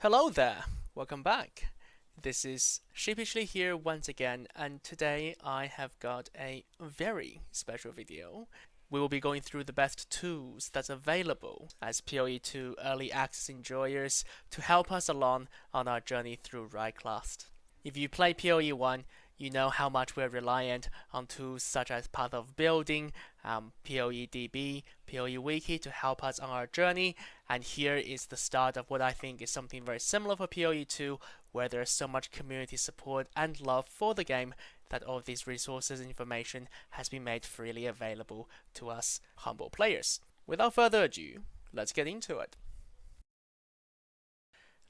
Hello there, welcome back. This is Sheepishly here once again, and today I have got a very special video. We will be going through the best tools that's available as PoE2 early access enjoyers to help us along on our journey through Rayclast. If you play PoE1, you know how much we're reliant on tools such as Path of Building, PoE PoE Wiki to help us on our journey. And here is the start of what I think is something very similar for PoE2, where there's so much community support and love for the game that all of these resources and information has been made freely available to us humble players. Without further ado, let's get into it.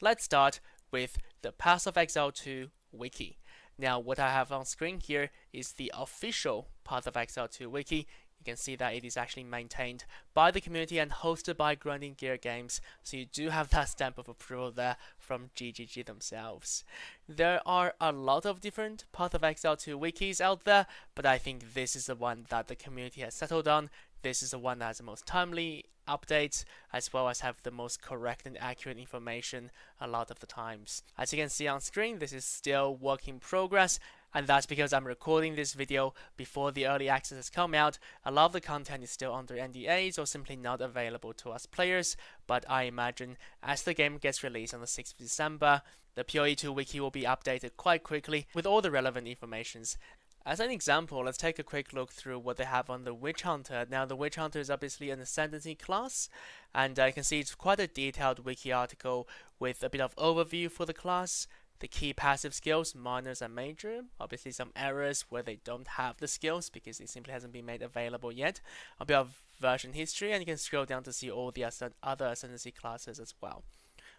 Let's start with the Path of Exile 2 Wiki. Now, what I have on screen here is the official Path of Exile 2 Wiki. You can see that it is actually maintained by the community and hosted by Grinding Gear Games, so you do have that stamp of approval there from GGG themselves. There are a lot of different Path of Exile 2 wikis out there, but I think this is the one that the community has settled on. This is the one that has the most timely updates, as well as have the most correct and accurate information a lot of the times. As you can see on screen, this is still work in progress, and that's because I'm recording this video before the early access has come out. A lot of the content is still under NDAs or simply not available to us players, but I imagine as the game gets released on the 6th of December, the PoE2 wiki will be updated quite quickly with all the relevant informations. As an example, let's take a quick look through what they have on the Witch Hunter. Now, the Witch Hunter is obviously an ascendancy class, and you can see it's quite a detailed wiki article with a bit of overview for the class, the key passive skills, minors and major, obviously some errors where they don't have the skills because it simply hasn't been made available yet, a bit of version history, and you can scroll down to see all the other ascendancy classes as well.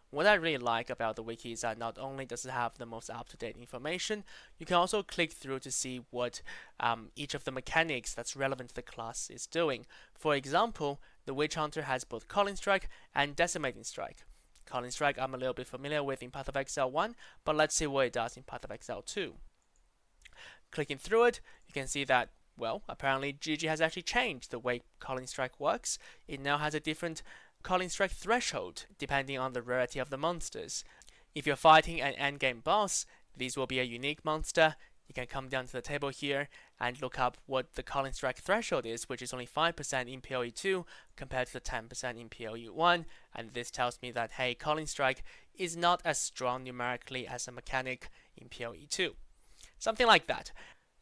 What I really like about the wiki is that not only does it have the most up-to-date information, you can also click through to see what each of the mechanics that's relevant to the class is doing. For example, the Witch Hunter has both Calling Strike and Decimating Strike. Calling Strike I'm a little bit familiar with in Path of Exile 1, but let's see what it does in Path of Exile 2. Clicking through it, you can see that, well, apparently GG has actually changed the way Calling Strike works. It now has a different Calling Strike threshold depending on the rarity of the monsters. If you're fighting an endgame boss, these will be a unique monster. You can come down to the table here and look up what the Calling Strike threshold is, which is only 5% in PoE2 compared to the 10% in PoE1, and this tells me that, hey, Calling Strike is not as strong numerically as a mechanic in PoE2. Something like that.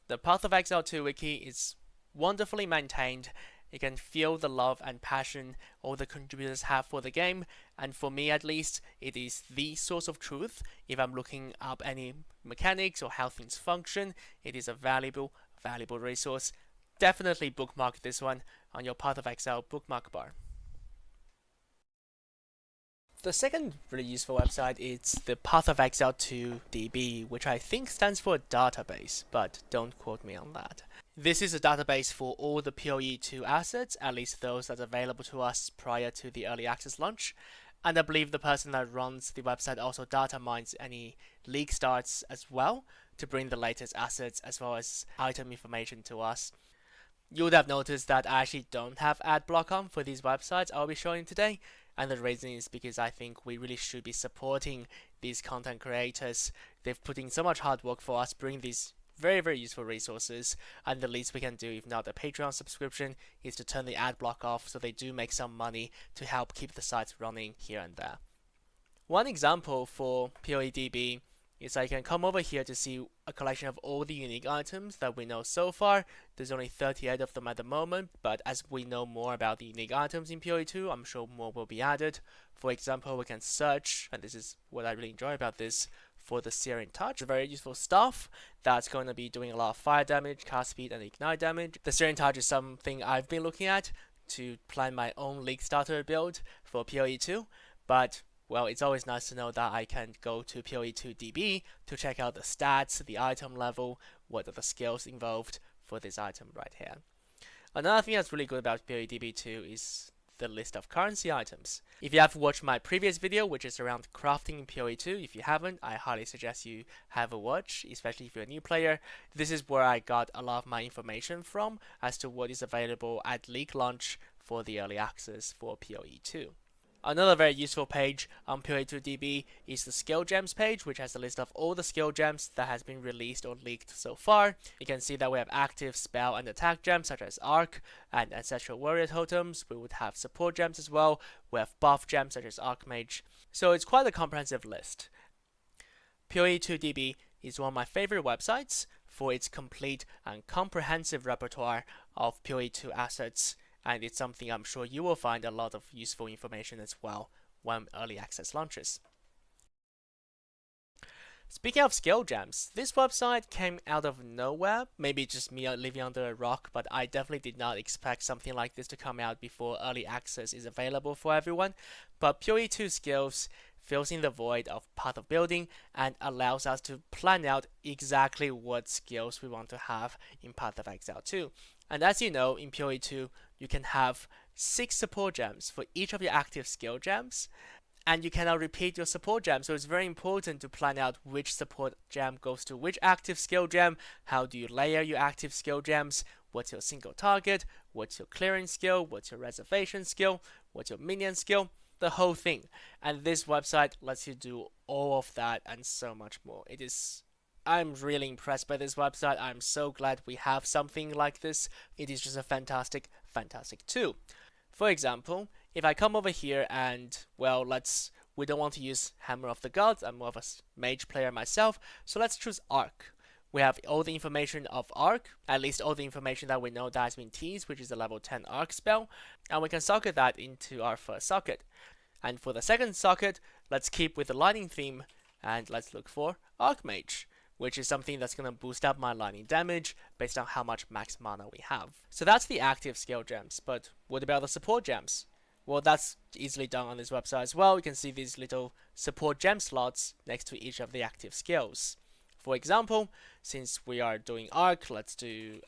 The Path of Exile 2 wiki is wonderfully maintained. You can feel the love and passion all the contributors have for the game, and for me at least, it is the source of truth. If I'm looking up any mechanics or how things function, it is a valuable resource. Definitely bookmark this one on your Path of Exile bookmark bar. The second really useful website is the Path of Exile 2 DB, which I think stands for database, but don't quote me on that. This is a database for all the PoE2 assets, at least those that are available to us prior to the early access launch. And I believe the person that runs the website also data mines any league starts as well to bring the latest assets as well as item information to us. You would have noticed that I actually don't have ad block on for these websites I'll be showing today, and the reason is because I think we really should be supporting these content creators. They've put in so much hard work for us, bring these very useful resources, and the least we can do, if not a Patreon subscription, is to turn the ad block off so they do make some money to help keep the sites running here and there. One example for PoEDB is I can come over here to see a collection of all the unique items that we know so far. There's only 38 of them at the moment, but as we know more about the unique items in PoE2, I'm sure more will be added. For example, we can search, and this is what I really enjoy about this, for the Searing Touch, very useful stuff that's going to be doing a lot of fire damage, cast speed, and ignite damage. The Searing Touch is something I've been looking at to plan my own League Starter build for PoE2, but well, it's always nice to know that I can go to PoE2 DB to check out the stats, the item level, what are the skills involved for this item right here. Another thing that's really good about PoEDB2 is the list of currency items. If you have watched my previous video, which is around crafting in PoE2, if you haven't, I highly suggest you have a watch, especially if you're a new player. This is where I got a lot of my information from as to what is available at League launch for the early access for PoE2. Another very useful page on POE2DB is the skill gems page, which has a list of all the skill gems that has been released or leaked so far. You can see that we have active spell and attack gems such as Arc and Ancestral Warrior totems. We would have support gems as well. We have buff gems such as Archmage. So it's quite a comprehensive list. POE2DB is one of my favorite websites for its complete and comprehensive repertoire of POE2 assets, and it's something I'm sure you will find a lot of useful information as well when early access launches. Speaking of skill gems, this website came out of nowhere, maybe just me living under a rock, but I definitely did not expect something like this to come out before early access is available for everyone. But POE2 Skills fills in the void of Path of Building and allows us to plan out exactly what skills we want to have in Path of Exile 2. And as you know, in POE 2, you can have 6 support gems for each of your active skill gems, and you cannot repeat your support gem, so it's very important to plan out which support gem goes to which active skill gem, how do you layer your active skill gems, what's your single target, what's your clearing skill, what's your reservation skill, what's your minion skill, the whole thing. And this website lets you do all of that and so much more. I'm really impressed by this website. I'm so glad we have something like this. It is just a fantastic tool. For example, if I come over here and, well, we don't want to use Hammer of the Gods. I'm more of a mage player myself, so let's choose Arc. We have all the information of Arc, at least all the information that we know that has been teased, which is a level 10 Arc spell, and we can socket that into our first socket. And for the second socket, let's keep with the lightning theme, and let's look for Archmage, which is something that's going to boost up my lightning damage based on how much max mana we have. So that's the active skill gems, but what about the support gems? Well, that's easily done on this website as well. You can see these little support gem slots next to each of the active skills. For example, since we are doing Arc, let's do,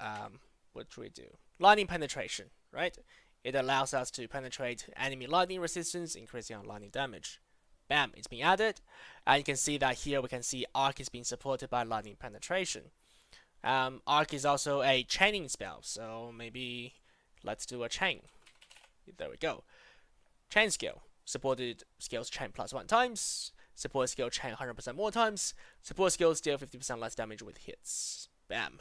what should we do? Lightning Penetration, right? It allows us to penetrate enemy lightning resistance, increasing our lightning damage. Bam, it's been added. And you can see that here we can see Arc is being supported by lightning penetration. Arc is also a chaining spell, so maybe let's do a chain. There we go. Chain skill. Supported skills chain +1 times. Support skill chain 100% more times. Support skills deal 50% less damage with hits. Bam.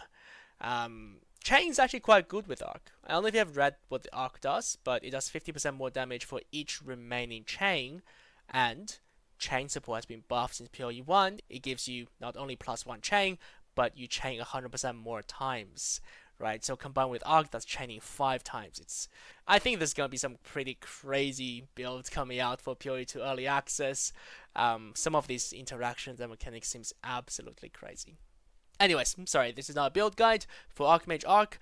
Chain is actually quite good with Arc. I don't know if you have read what the Arc does, but it does 50% more damage for each remaining chain. And chain support has been buffed since POE 1. It gives you not only +1 chain, but you chain 100% more times, right? So combined with Arc, that's chaining 5 times. I think there's going to be some pretty crazy builds coming out for POE 2 early access. Some of these interactions and mechanics seems absolutely crazy. Anyways, I'm sorry, this is not a build guide for Archmage Arc.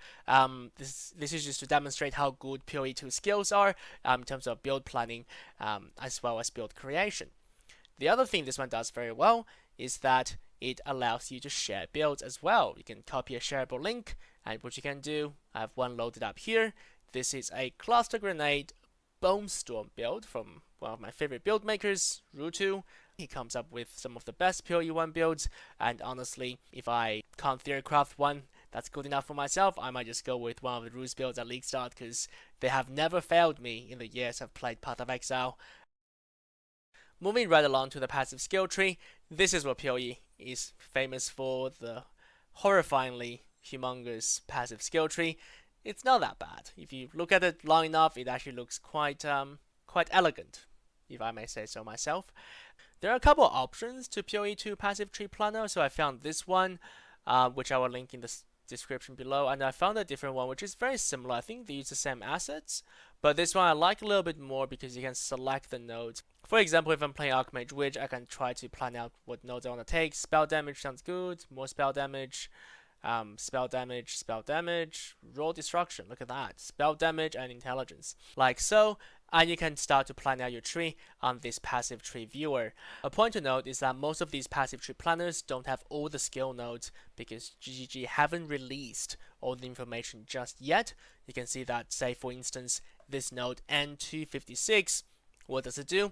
This is just to demonstrate how good POE 2 skills are in terms of build planning as well as build creation. The other thing this one does very well is that it allows you to share builds as well. You can copy a shareable link, and what you can do, I have one loaded up here. This is a Cluster Grenade Bone Storm build from one of my favorite build makers, Rutu. He comes up with some of the best POE 1 builds, and honestly, if I can't theorycraft one that's good enough for myself, I might just go with one of the Ruse builds at League Start, because they have never failed me in the years I've played Path of Exile. Moving right along to the passive skill tree, this is what POE is famous for, the horrifyingly humongous passive skill tree. It's not that bad. If you look at it long enough, it actually looks quite elegant, if I may say so myself. There are a couple of options to POE 2 passive tree planner, so I found this one, which I will link in the description below, and I found a different one which is very similar. I think they use the same assets, but this one I like a little bit more because you can select the nodes. For example, if I'm playing Archmage Witch, I can try to plan out what nodes I want to take. Spell damage sounds good, more spell damage, spell damage, roll destruction, look at that, spell damage and intelligence, like so. And you can start to plan out your tree on this passive tree viewer. A point to note is that most of these passive tree planners don't have all the skill nodes because GGG haven't released all the information just yet. You can see that, say for instance, this node N256, what does it do?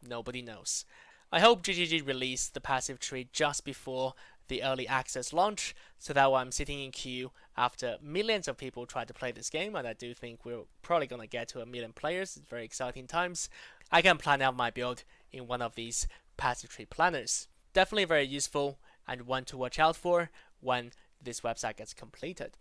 Nobody knows. I hope GGG released the passive tree just before the early access launch, so that while I'm sitting in queue after millions of people try to play this game, and I do think we're probably going to get to 1 million players, it's very exciting times, I can plan out my build in one of these passive trade planners. Definitely very useful and one to watch out for when this website gets completed.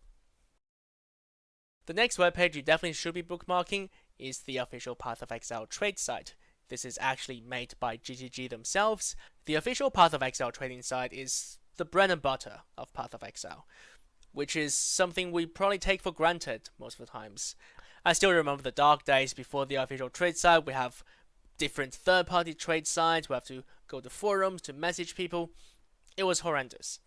The next webpage you definitely should be bookmarking is the official Path of Exile trade site. This is actually made by GGG themselves. The official Path of Exile trading site is the bread and butter of Path of Exile, which is something we probably take for granted most of the times. I still remember the dark days before the official trade site. We have different third-party trade sites. We have to go to forums to message people. It was horrendous.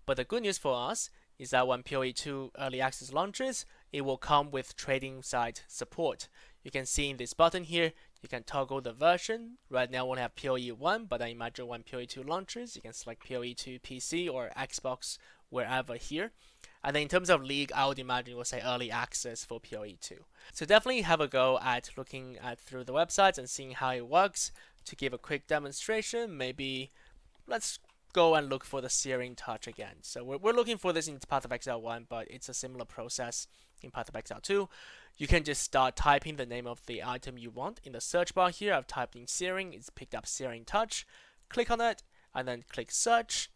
But the good news for us is that when POE 2 Early Access launches, it will come with trading site support. You can see in this button here, you can toggle the version. Right now we only have POE 1, but I imagine when POE 2 launches, you can select POE 2 PC or Xbox wherever here. And then in terms of league, I would imagine it will say early access for POE 2. So definitely have a go at looking at through the websites and seeing how it works. To give a quick demonstration, maybe let's go and look for the Searing Touch again. So we're looking for this in Path of Exile 1, but it's a similar process in Path of Exile 2. You can just start typing the name of the item you want. In the search bar here, I've typed in Searing, it's picked up Searing Touch. Click on it, and then click Search.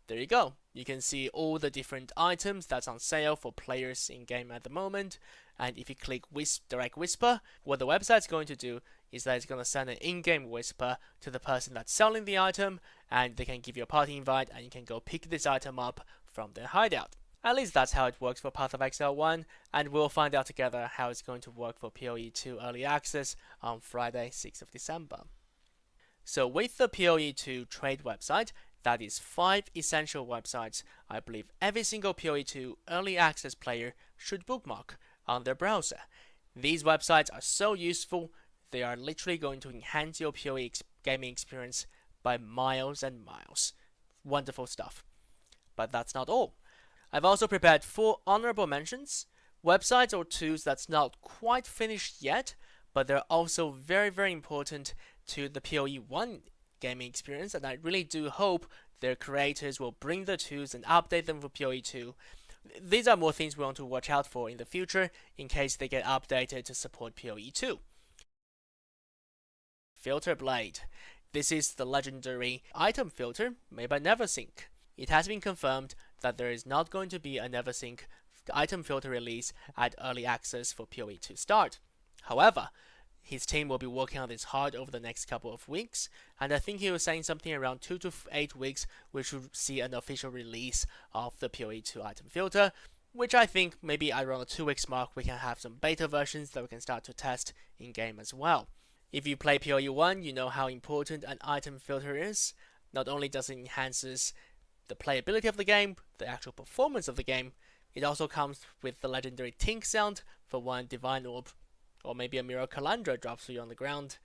There you go. You can see all the different items that's on sale for players in game at the moment. And if you click Direct Whisper, what the website's going to do is that it's going to send an in-game whisper to the person that's selling the item, and they can give you a party invite, and you can go pick this item up from their hideout. At least that's how it works for Path of Exile 1, and we'll find out together how it's going to work for POE 2 Early Access on Friday, 6th of December. So with the POE 2 trade website, that is 5 essential websites I believe every single POE 2 Early Access player should bookmark on their browser. These websites are so useful, they are literally going to enhance your POE gaming experience by miles and miles. Wonderful stuff. But that's not all. I've also prepared 4 honorable mentions, websites or tools that's not quite finished yet, but they're also very, very important to the POE 1 gaming experience, and I really do hope their creators will bring the tools and update them for POE 2. These are more things we want to watch out for in the future in case they get updated to support POE 2. Filter Blade. This is the legendary item filter made by Neversink. It has been confirmed that there is not going to be a Neversink item filter release at early access for POE 2 start. However, his team will be working on this hard over the next couple of weeks, and I think he was saying something around 2 to 8 weeks we should see an official release of the POE 2 item filter, which I think maybe around the 2 weeks mark we can have some beta versions that we can start to test in game as well. If you play POE 1, you know how important an item filter is. Not only does it enhances the playability of the game, the actual performance of the game, it also comes with the legendary tink sound for one Divine Orb, or maybe a Mirror of Kalandra drops for you on the ground,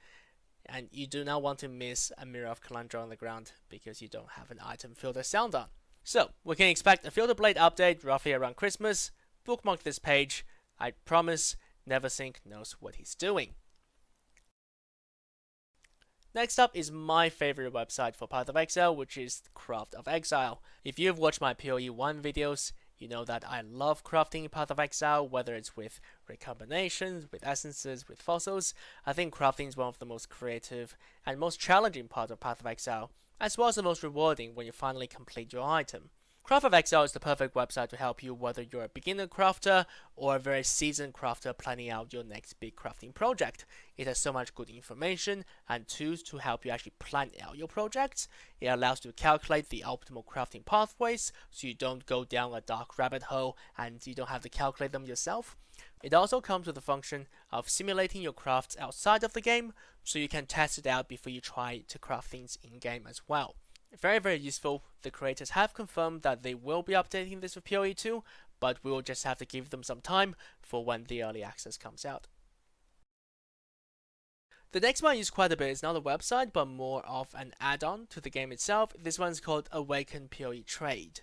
and you do not want to miss a Mirror of Kalandra on the ground because you don't have an item filter sound on. So, we can expect a Filter Blade update roughly around Christmas. Bookmark this page. I promise Neversink knows what he's doing. Next up is my favorite website for Path of Exile, which is Craft of Exile. If you've watched my POE 1 videos, you know that I love crafting Path of Exile, whether it's with recombinations, with essences, with fossils. I think crafting is one of the most creative and most challenging parts of Path of Exile, as well as the most rewarding when you finally complete your item. Craft of Exile is the perfect website to help you whether you're a beginner crafter or a very seasoned crafter planning out your next big crafting project. It has so much good information and tools to help you actually plan out your projects. It allows you to calculate the optimal crafting pathways so you don't go down a dark rabbit hole and you don't have to calculate them yourself. It also comes with the function of simulating your crafts outside of the game so you can test it out before you try to craft things in game as well. Very, very useful. The creators have confirmed that they will be updating this for POE 2, but we will just have to give them some time for when the early access comes out. The next one I use quite a bit is not a website, but more of an add-on to the game itself. This one's called Awaken POE Trade.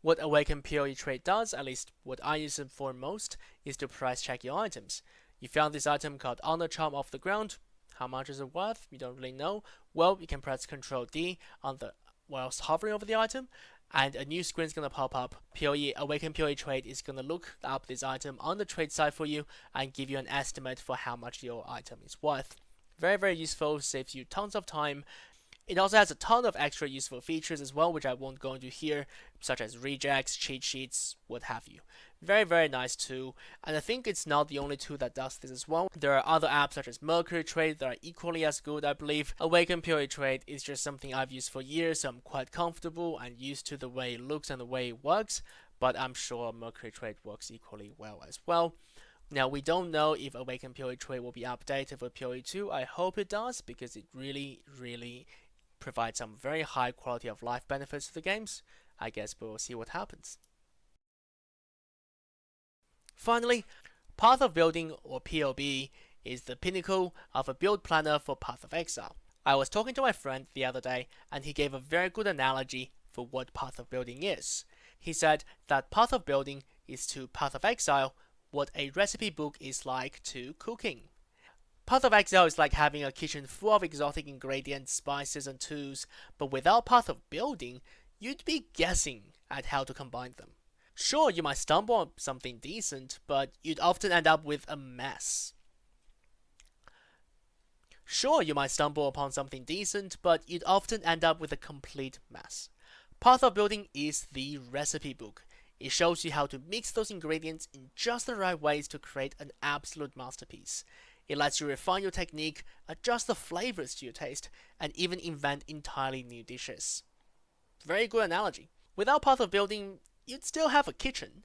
What Awaken POE Trade does, at least what I use it for most, is to price check your items. You found this item called Honor Charm off the ground. How much is it worth? You don't really know. Well, you can press Ctrl D on the whilst hovering over the item, and a new screen is going to pop up. Awaken POE Trade is going to look up this item on the trade site for you and give you an estimate for how much your item is worth. Very, very useful, saves you tons of time. It also has a ton of extra useful features as well, which I won't go into here, such as regex, cheat sheets, what have you. Very, very nice tool, and I think it's not the only tool that does this as well. There are other apps such as Mercury Trade that are equally as good, I believe. Awaken POE Trade is just something I've used for years, so I'm quite comfortable and used to the way it looks and the way it works, but I'm sure Mercury Trade works equally well as well. Now, we don't know if Awaken POE Trade will be updated for POE 2. I hope it does, because it really, really provides some very high quality of life benefits to the games. I guess we'll see what happens. Finally, Path of Building, or POB, is the pinnacle of a build planner for Path of Exile. I was talking to my friend the other day, and he gave a very good analogy for what Path of Building is. He said that Path of Building is to Path of Exile what a recipe book is like to cooking. Path of Exile is like having a kitchen full of exotic ingredients, spices, and tools, but without Path of Building, you'd be guessing at how to combine them. Sure, you might stumble on something decent, but you'd often end up with a mess. Sure, you might stumble upon something decent, but you'd often end up with a complete mess. Path of Building is the recipe book. It shows you how to mix those ingredients in just the right ways to create an absolute masterpiece. It lets you refine your technique, adjust the flavors to your taste, and even invent entirely new dishes. Very good analogy. Without Path of Building, you'd still have a kitchen,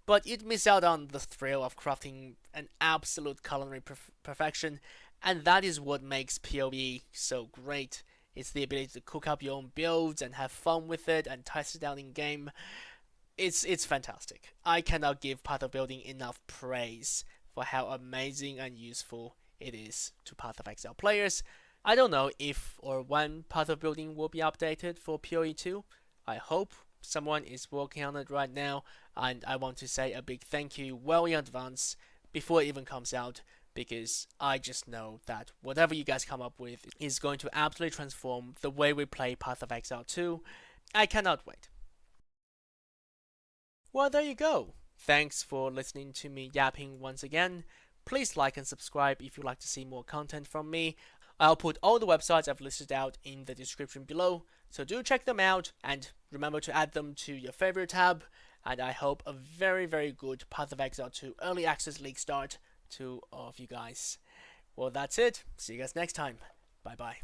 but you'd miss out on the thrill of crafting an absolute culinary perfection, and that is what makes POE so great. It's the ability to cook up your own builds and have fun with it and test it out in game. It's fantastic. I cannot give Path of Building enough praise for how amazing and useful it is to Path of Exile players. I don't know if or when Path of Building will be updated for POE 2. I hope someone is working on it right now, and I want to say a big thank you well in advance before it even comes out, because I just know that whatever you guys come up with is going to absolutely transform the way we play Path of Exile 2. I cannot wait. Well, there you go. Thanks for listening to me yapping once again. Please like and subscribe if you'd like to see more content from me. I'll put all the websites I've listed out in the description below, so do check them out and remember to add them to your favorite tab. And I hope a very, very good Path of Exile 2 Early Access League start to all of you guys. Well, that's it. See you guys next time. Bye bye.